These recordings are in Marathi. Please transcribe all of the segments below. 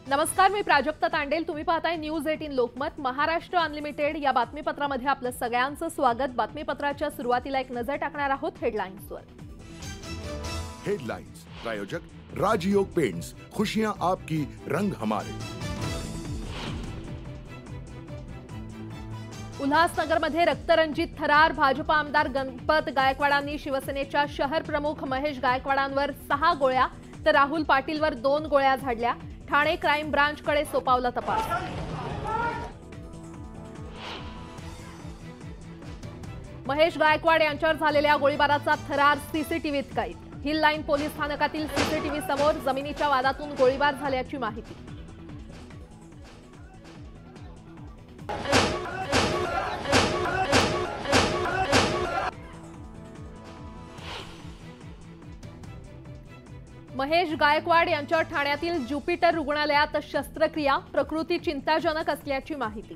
नमस्कार, मी प्राजक्ता तांडेल। तुम्ही पाहताय न्यूज 18 लोकमत। महाराष्ट्र अनलिमिटेड या बातमीपत्रामध्ये आपलं सगळ्यांचं स्वागत। बातमीपत्राच्या सुरुवातीला एक नजर टाकणार आहोत हेडलाईन्सवर। हेडलाइंस प्रायोजक राजयोग पेंट्स, खुशियां आपकी, रंग हमारे। उल्हासनगरमध्ये रक्तरंजित थरार। भाजपा आमदार गणपत गायकवाडांनी शिवसेनेच्या शहर प्रमुख महेश गायकवाडांवर 6 गोळ्या तर राहुल पाटीलवर 2 गोळ्या झाडल्या। ठाणे क्राइम ब्रांचकडे सोपावला तपास। महेश गायकवाड यांच्यावर झालेल्या गोळीबाराचा थरार सीसीटीव्हीत कैद। हिल लाईन पोलीस स्थानकातील सीसीटीव्ही समोर जमिनीच्या वादातून गोळीबार झाल्याची माहिती। महेश गायकवाड यांच्या ठाण्यातील ज्युपिटर रुग्णालयात शस्त्रक्रिया। प्रकृती चिंताजनक असल्याची माहिती।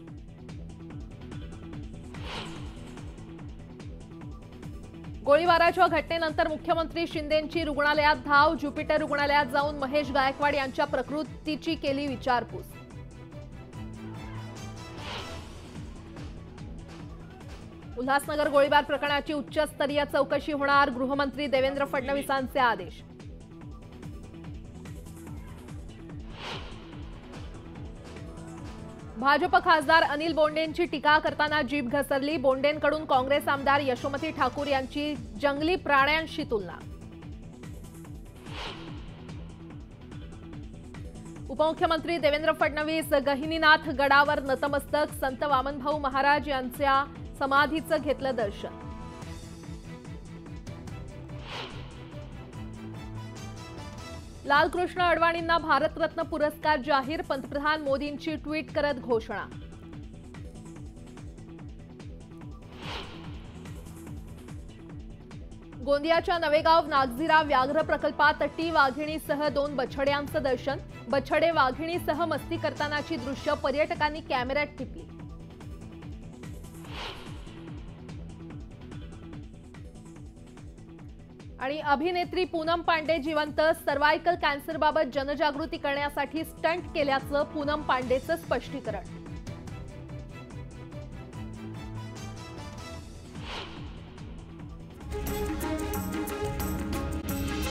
गोळीबाराच्या घटनेनंतर मुख्यमंत्री शिंदेंची रुग्णालयात धाव। ज्युपिटर रुग्णालयात जाऊन महेश गायकवाड यांच्या प्रकृतीची केली विचारपूस। उल्हासनगर गोळीबार प्रकरणाची उच्चस्तरीय चौकशी होणार। गृहमंत्री देवेंद्र फडणवीसांचे आदेश। भाजप खासदार अनिल बोंडेंची टीका करताना जीभ घसरली। बोंडेंकडून काँग्रेस आमदार यशोमती ठाकूर यांची जंगली प्राण्यांशी तुलना। उपमुख्यमंत्री देवेंद्र फडणवीस गहिनीनाथ गडावर नतमस्तक। संत वामनभाऊ महाराज यांच्या समाधीचं घेतलं दर्शन। लालकृष्ण अडवाणींना भारतरत्न पुरस्कार जाहीर। पंतप्रधान मोदींची ट्विट करत घोषणा। गोंदियाच्या नवेगाव नागझिरा व्याघ्र प्रकल्पात टी वाघिणीसह 2 बछड्यांचं दर्शन। बछडे वाघिणीसह मस्ती करतानाची दृश्य पर्यटकांनी कॅमेऱ्यात टिपली। आणि अभिनेत्री पूनम पांडे जिवंत। सर्वायकल कॅन्सरबाबत जनजागृती करण्यासाठी स्टंट केल्याचं पूनम पांडेचं स्पष्टीकरण।